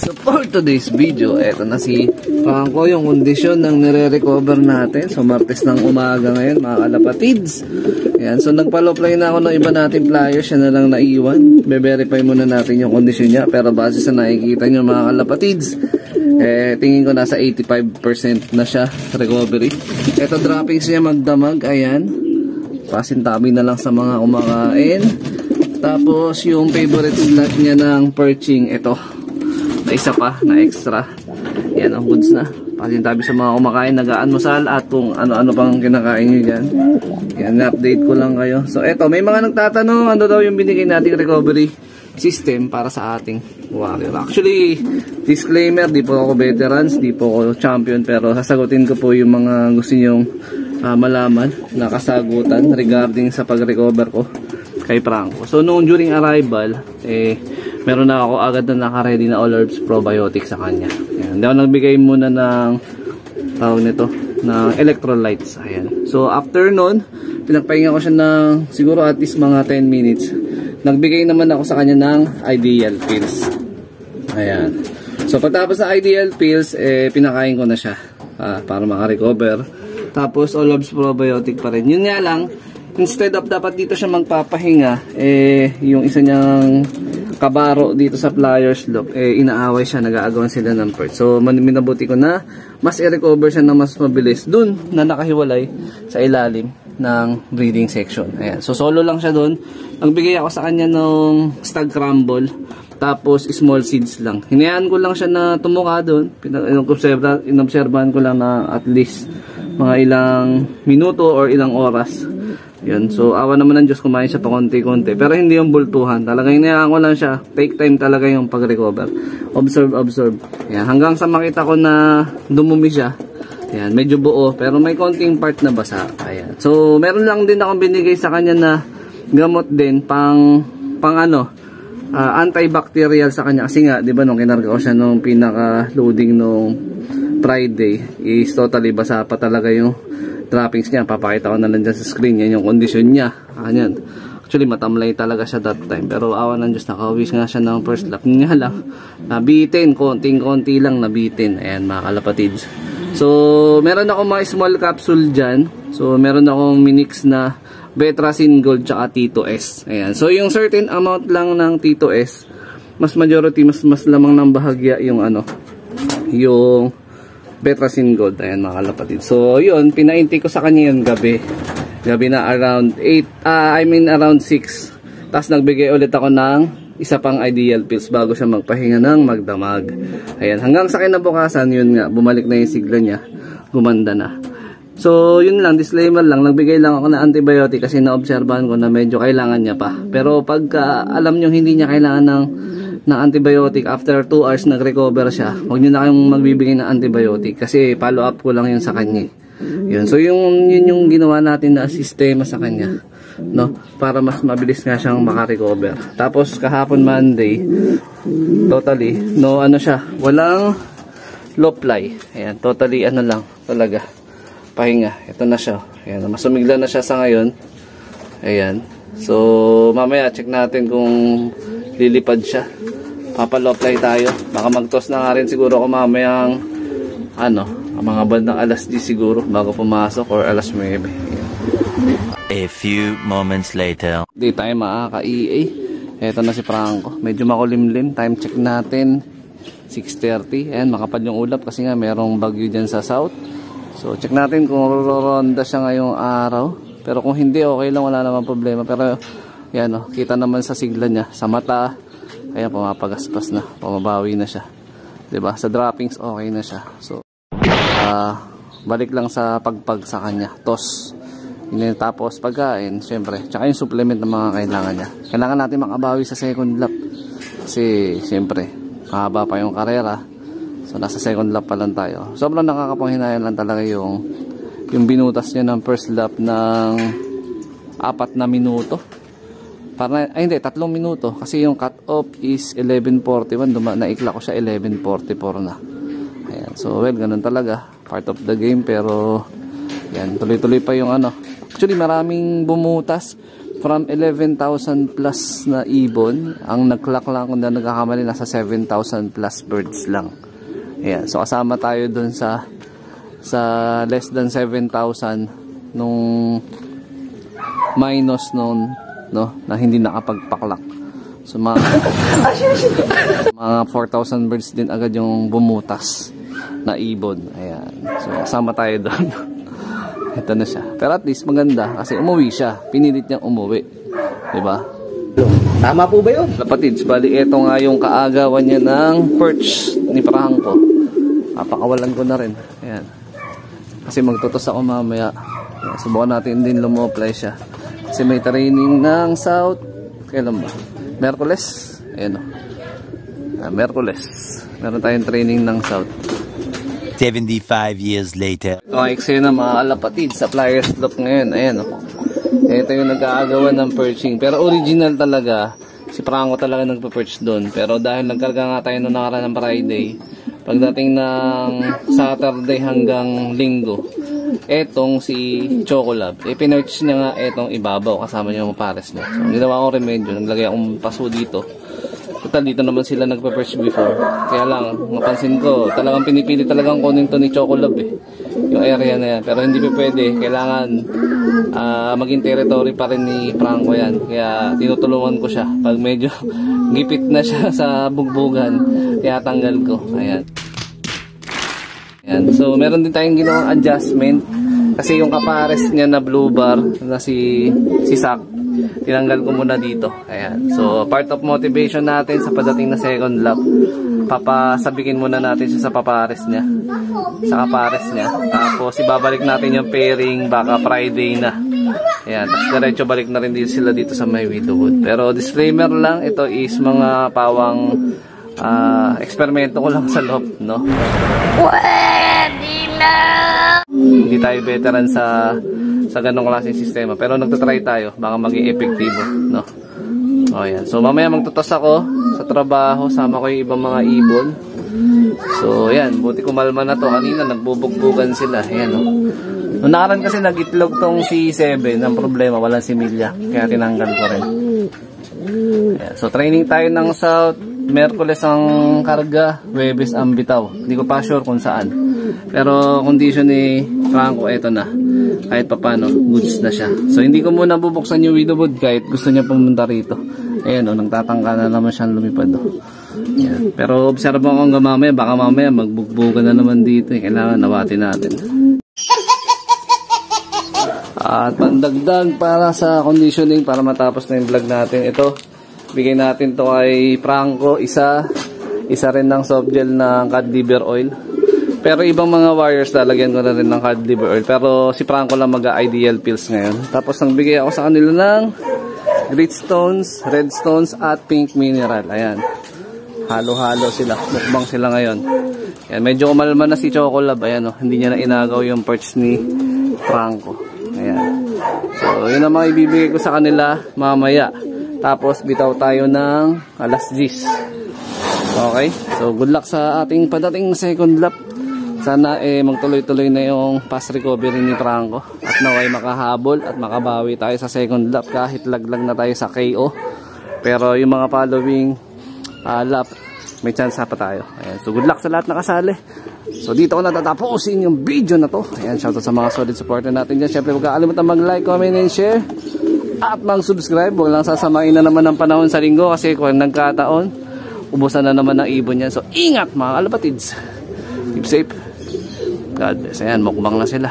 So for today's video, eto na si Franco, yung kondisyon ng nire-recover natin. So Martes ng umaga ngayon mga kalapatids. Ayan, so nagpa-low-fly na ako ng iba nating pliers, yan na lang naiwan. Be-verify muna natin yung kondisyon niya. Pero base sa nakikita nyo mga kalapatids, tingin ko nasa 85% na siya recovery. Eto droppings niya magdamag, ayan. Pasintabi na lang sa mga kumakain. Tapos yung favorite slot niya ng perching, ito. Na isa pa, na extra. Yan ang goods na. Pasintabi sa mga kumakain, nag-aanmusal at kung ano-ano pang kinakain nyo dyan. Yan, na-update ko lang kayo. So eto, may mga nagtatanong ano daw yung binigay nating recovery system para sa ating warrior. Actually, disclaimer, di po ako veterans, di po ako champion, pero sasagutin ko po yung mga gusto nyong malaman na kasagutan regarding sa pag-recover ko kay Franco. So noong during arrival, meron na ako agad na naka-ready na All Herbs Probiotic sa kanya. Ayan. Hindi ako nagbigay muna ng tawag nito, ng electrolytes. Ayan. So after nun, pinagpahinga ko siya ng siguro at least mga 10 minutes. Nagbigay naman ako sa kanya ng Ideal Pills. Ayan. So pagtapos ng Ideal Pills, pinakain ko na siya para maka-recover. Tapos All Herbs Probiotic pa rin. Yun nga lang, instead of dapat dito siya magpapahinga, yung isa niyang kabaro dito sa pliers loop, inaaway siya, nag-aagawan sila ng pert. So minabuti ko na mas i-recover siya na mas mabilis dun na nakahiwalay sa ilalim ng breeding section. Ayan. So solo lang siya dun. Nagbigay ako sa kanya ng stag crumble, tapos small seeds lang. Hinayaan ko lang siya na tumuka dun. Inobserbahan ko lang na at least mga ilang minuto or ilang oras. Yun. So awa naman ng Diyos, kumain siya pa konti-konti. Pero hindi yung bultuhan. Talagang hinayaan ko lang siya. Take time talaga yung pag-recover. Observe. Ayan. Hanggang sa makita ko na dumumi siya. Ayan. Medyo buo. Pero may konting part na basa. Ayan. So meron lang din akong binigay sa kanya na gamot din. Pang antibacterial sa kanya. Kasi nga, di ba, nung kinarga ko siya nung pinaka-loading nung Friday, is totally basa pa talaga yung droppings niya. Papakita ko na lang dyan sa screen. Yan yung condition niya. Ayan. Actually matamlay talaga siya that time, pero awa ng Diyos, nakawis nga siya ng first lap. Nga lang nabitin, konting-konti lang nabitin. Ayan mga kalapatids. So meron ako mga small capsule dyan. So meron akong minix na Betracin Gold tsaka T2S. Ayan. So yung certain amount lang ng T2S, mas majority, mas lamang ng bahagya yung yung Betracin Gold. Ayan mga kalapatid. So yun, pinaintake ko sa kanya yun gabi na around 6. Tapos nagbigay ulit ako ng isa pang Ideal Pills bago siya magpahinga ng magdamag. Ayan, hanggang sa kinabukasan, yun nga, bumalik na yung sigla niya, gumanda na. So yun lang, disclaimer lang, nagbigay lang ako ng antibiotic kasi naobserbahan ko na medyo kailangan niya pa. Pero pagka alam nyo hindi niya kailangan ng antibiotic, after 2 hours nag-recover siya, huwag nyo na kayong magbibigay ng antibiotic kasi follow up ko lang yun sa kanya. Yun. So yun yung ginawa natin na sistema sa kanya, no? Para mas mabilis nga siyang maka-recover. Tapos kahapon Monday, totally walang low fly. Ayan, totally lang talaga, pahinga. Ito na siya. Ayan, masumigla na siya sa ngayon. Ayan. So mamaya check natin kung lilipad siya. Papalow fly tayo. Baka mag-toss na nga rin siguro ako mamayang mga bandang alas 10 siguro bago pumasok, or alas 9. A few moments later. Di tayo makaka-EA. Eto na si Franco. Medyo makulimlim. Time check natin 6:30. Ayan, makapad yung ulap kasi nga merong bagyo dyan sa south. So check natin kung ronda siya ngayong araw. Pero kung hindi, okay lang, wala naman problema. Pero yan, kita naman sa sigla niya, sa mata. Kaya pumapagaspas na, pumabawi na siya. 'Di ba? Sa droppings okay na siya. So balik lang sa pagpag sa kanya. Toss. Tapos pagkain, syempre, tsaka yung supplement na mga kailangan niya. Kailangan natin makabawi sa second lap. Kasi syempre, mahaba pa yung karera. So nasa second lap pa lang tayo. Sobrang nakakapanghinayang lang talaga yung binutas niya ng first lap ng 4 na minuto. Hindi, 3 minuto. Kasi yung cut off is 11:41. Naikla ko siya 11:44 na. Ayan. So well, ganun talaga. Part of the game. Pero yan, tuloy-tuloy pa yung Actually maraming bumutas. from 11,000 plus na ibon, ang nag-clock lang kung na nagkakamali nasa 7,000 plus birds lang. Ayan, so kasama tayo dun sa less than 7,000 nung minus nung no, na hindi nakapagpaklak. So mga 4,000 birds din agad yung bumutas na ibon. Ayan. So kasama tayo doon. Ito na siya. Pero at least maganda kasi umuwi siya. Pinilit niyang umuwi. 'Di ba? Tama po ba 'yun? Kapatids, bali ito nga yung kaagawan niya ng perch ni Franco. Papakawalan ko na rin. Ayan. Kasi magtutos ako mamaya. Ayan. Subukan natin din lumo-apply siya. Kasi may training ng South. Kailan ba? Merkules. Ayan o. Merkules. Meron tayong training ng South. 75 years later. Ito ang eksena mga kalapatid sa Flyers Loop ngayon. Ayan o. Ito yung nag-aagawa ng perching. Pero original talaga. Si Franco talaga nagpa-perch doon. Pero dahil nagkarga nga tayo noong nakaraan ng Friday, pagdating ng Saturday hanggang Linggo, etong si Chocolab, pinerch niya nga etong ibabaw kasama niya yung pares niya. So, ginawa ko remedyo, naglagay akong paso dito. Total, dito naman sila nagpa-perch before. Kaya lang, napansin ko, talagang pinipili talagang kunin to ni Chocolab yung area na yan. Pero hindi pa pwede, kailangan maging territory pa rin ni Franco yan. Kaya tinutulungan ko siya. Pag medyo gipit na siya sa bugbugan, kaya tanggal ko. Ayan. Ayan. So meron din tayong ginawang adjustment kasi yung kapares niya na blue bar na si Sak, tinanggal ko muna dito. Ayan. So part of motivation natin sa pagdating na second lap, papasabikin muna natin siya sa papares niya, sa kapares niya. Tapos ibabalik natin yung pairing baka Friday na. Ayan. Tapos diretso balik na rin dito sila dito sa may Widowwood. Pero disclaimer lang, ito is mga pawang eksperimento ko lang sa loob, no? Hindi tayo veteran sa ganong klaseng sistema, pero nagtatry tayo, baka maging epektibo, no? O yan. So mamaya magtutos ako sa trabaho, sama ko yung ibang mga ibon. So yan, buti kumalma na to. Kanina nagbubugbugan sila. Ayan, no? Noong nakaraan kasi nag-itlog tong C7, ang problema walang similya, kaya tinanggal ko rin. Ayan. So training tayo ng South. Merkules ang karga, Huwebes ang bitaw. Hindi ko pa sure kung saan. Pero condition ni Franco, eto na. Kahit pa paano, goods na siya. So hindi ko muna bubuksan yung Widowwood kahit gusto niya pumunta rito. Ayan o, nagtatangka na naman siyang lumipad o. Ayan. Pero observe ko hanggang mamaya, baka mamaya magbugbugan na naman dito. Kailangan nawati natin. At pandagdag para sa conditioning, para matapos na yung vlog natin. Ito, bigay natin to kay Franco, isa rin ng soft gel ng cod liver oil. Pero ibang mga warriors lalagyan ko na rin ng cod liver oil. Pero si Franco lang mag-ideal pills ngayon. Tapos nagbigay ako sa kanila ng grit stones, red stones at pink mineral. Ayan. Halo-halo sila. Mukbang sila ngayon. Ayan, medyo umalma na si Chocolab. Ayan, oh, hindi niya na inagaw yung perch ni Franco. Ayan. So yun ang mga ibibigay ko sa kanila mamaya. Tapos bitaw tayo ng alas 10. Okay? So good luck sa ating padating na second lap. Sana magtuloy-tuloy na yung pass recovery ni Franco. At naway makahabol at makabawi tayo sa second lap kahit laglag na tayo sa KO. Pero yung mga following lap, may chance pa tayo. Ayan. So good luck sa lahat na kasali. So dito ko natatapusin yung video na to. Ayan, shoutout sa mga solid supporter natin dyan. Siyempre huwag kakalimutan mag-like, comment, and share. At mag-subscribe, huwag lang sasamain na naman ng panahon sa linggo kasi kung nagkataon, ubusan na naman ng ibon yan. So ingat mga kalapatids. Keep safe. God bless. Ayan, mukbang na sila.